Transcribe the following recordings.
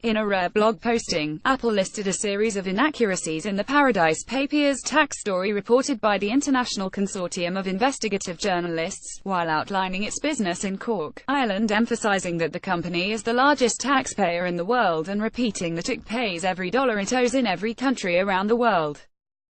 In a rare blog posting, Apple listed a series of inaccuracies in the Paradise Papers tax story reported by the International Consortium of Investigative Journalists, while outlining its business in Cork, Ireland, emphasizing that the company is the largest taxpayer in the world and repeating that it pays every dollar it owes in every country around the world.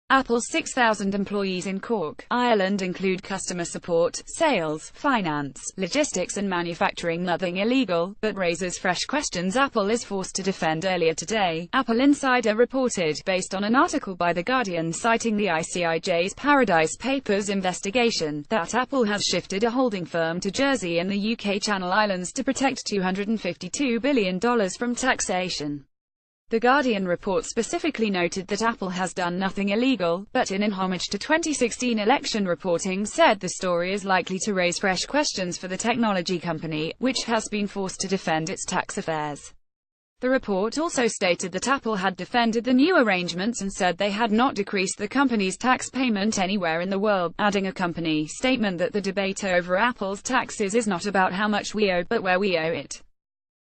Apple's 6,000 employees in Cork, Ireland include customer support, sales, finance, logistics and manufacturing. Nothing illegal, but raises fresh questions Apple is forced to defend. Earlier today, Apple Insider reported, based on an article by The Guardian citing the ICIJ's Paradise Papers investigation, that Apple has shifted a holding firm to Jersey in the UK Channel Islands to protect $252 billion from taxation. The Guardian report specifically noted that Apple has done nothing illegal, but in homage to 2016 election reporting said the story is likely to raise fresh questions for the technology company, which has been forced to defend its tax affairs. The report also stated that Apple had defended the new arrangements and said they had not decreased the company's tax payment anywhere in the world, adding a company statement that the debate over Apple's taxes is not about how much we owe, but where we owe it.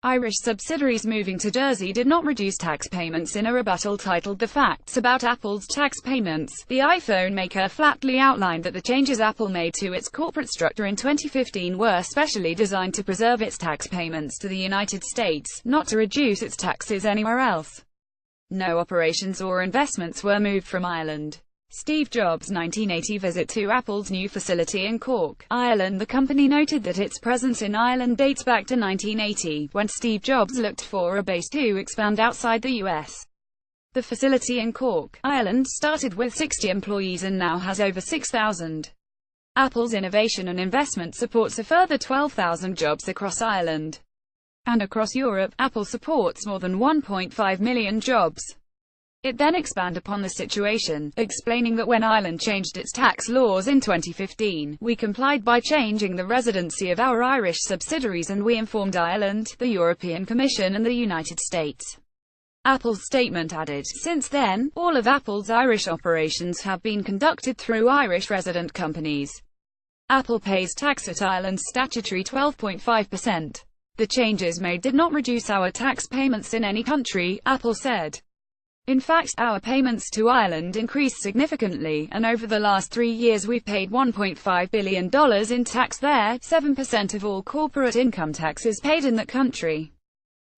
Irish subsidiaries moving to Jersey did not reduce tax payments. In a rebuttal titled The Facts About Apple's Tax Payments, the iPhone maker flatly outlined that the changes Apple made to its corporate structure in 2015 were specially designed to preserve its tax payments to the United States, not to reduce its taxes anywhere else. No operations or investments were moved from Ireland. Steve Jobs' 1980 visit to Apple's new facility in Cork, Ireland. The company noted that its presence in Ireland dates back to 1980, when Steve Jobs looked for a base to expand outside the US. The facility in Cork, Ireland, started with 60 employees and now has over 6,000. Apple's innovation and investment supports a further 12,000 jobs across Ireland. And across Europe, Apple supports more than 1.5 million jobs. It then expanded upon the situation, explaining that when Ireland changed its tax laws in 2015, we complied by changing the residency of our Irish subsidiaries and we informed Ireland, the European Commission and the United States. Apple's statement added, since then, all of Apple's Irish operations have been conducted through Irish resident companies. Apple pays tax at Ireland's statutory 12.5%. The changes made did not reduce our tax payments in any country, Apple said. In fact, our payments to Ireland increased significantly, and over the last 3 years we've paid $1.5 billion in tax there, 7% of all corporate income tax is paid in that country.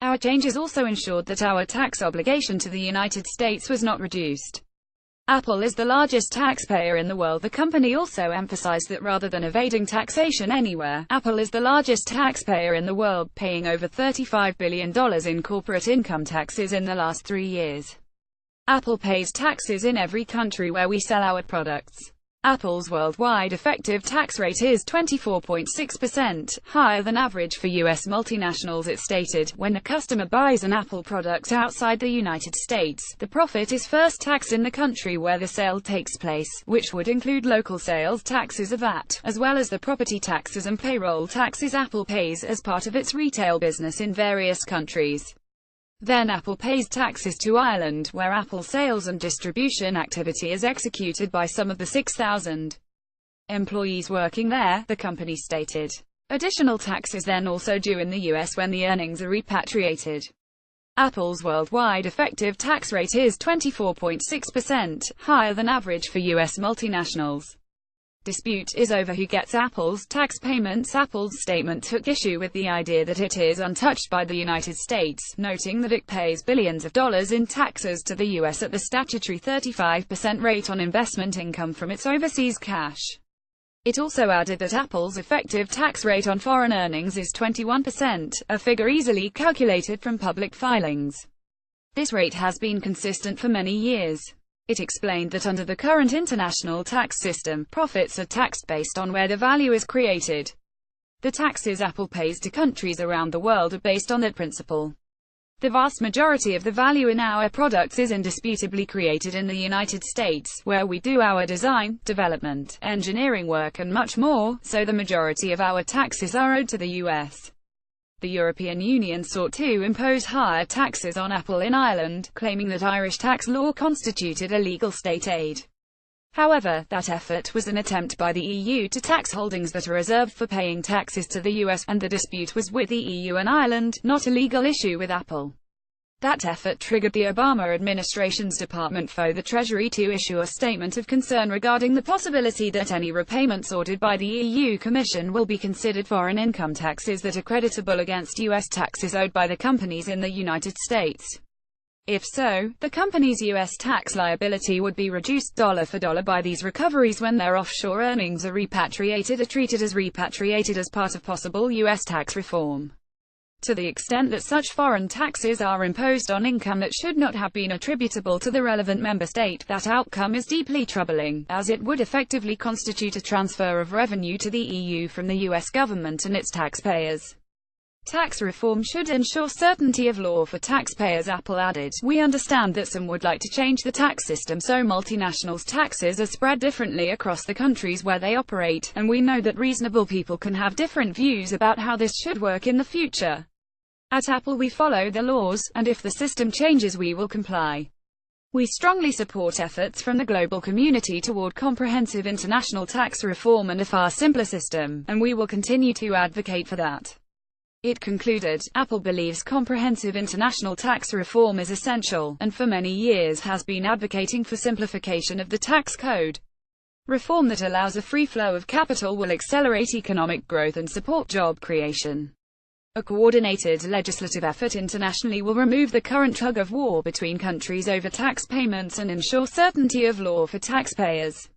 Our changes also ensured that our tax obligation to the United States was not reduced. Apple is the largest taxpayer in the world. The company also emphasized that rather than evading taxation anywhere, Apple is the largest taxpayer in the world, paying over $35 billion in corporate income taxes in the last 3 years. Apple pays taxes in every country where we sell our products. Apple's worldwide effective tax rate is 24.6%, higher than average for U.S. multinationals. It stated, when a customer buys an Apple product outside the United States, the profit is first taxed in the country where the sale takes place, which would include local sales taxes or VAT, as well as the property taxes and payroll taxes Apple pays as part of its retail business in various countries. Then Apple pays taxes to Ireland, where Apple sales and distribution activity is executed by some of the 6,000 employees working there, the company stated. Additional tax is then also due in the US when the earnings are repatriated. Apple's worldwide effective tax rate is 24.6%, higher than average for US multinationals. Dispute is over who gets Apple's tax payments. Apple's statement took issue with the idea that it is untouched by the United States, noting that it pays billions of dollars in taxes to the U.S. at the statutory 35% rate on investment income from its overseas cash. It also added that Apple's effective tax rate on foreign earnings is 21%, a figure easily calculated from public filings. This rate has been consistent for many years. It explained that under the current international tax system, profits are taxed based on where the value is created. The taxes Apple pays to countries around the world are based on that principle. The vast majority of the value in our products is indisputably created in the United States, where we do our design, development, engineering work and much more, so the majority of our taxes are owed to the U.S. The European Union sought to impose higher taxes on Apple in Ireland, claiming that Irish tax law constituted illegal state aid. However, that effort was an attempt by the EU to tax holdings that are reserved for paying taxes to the US, and the dispute was with the EU and Ireland, not a legal issue with Apple. That effort triggered the Obama administration's Department for the Treasury to issue a statement of concern regarding the possibility that any repayments ordered by the EU Commission will be considered foreign income taxes that are creditable against U.S. taxes owed by the companies in the United States. If so, the company's U.S. tax liability would be reduced dollar for dollar by these recoveries when their offshore earnings are repatriated or treated as repatriated as part of possible U.S. tax reform. To the extent that such foreign taxes are imposed on income that should not have been attributable to the relevant member state, that outcome is deeply troubling, as it would effectively constitute a transfer of revenue to the EU from the U.S. government and its taxpayers. Tax reform should ensure certainty of law for taxpayers, Apple added. We understand that some would like to change the tax system so multinationals' taxes are spread differently across the countries where they operate, and we know that reasonable people can have different views about how this should work in the future. At Apple we follow the laws, and if the system changes we will comply. We strongly support efforts from the global community toward comprehensive international tax reform and a far simpler system, and we will continue to advocate for that. It concluded, Apple believes comprehensive international tax reform is essential, and for many years has been advocating for simplification of the tax code. Reform that allows a free flow of capital will accelerate economic growth and support job creation. A coordinated legislative effort internationally will remove the current tug-of-war between countries over tax payments and ensure certainty of law for taxpayers.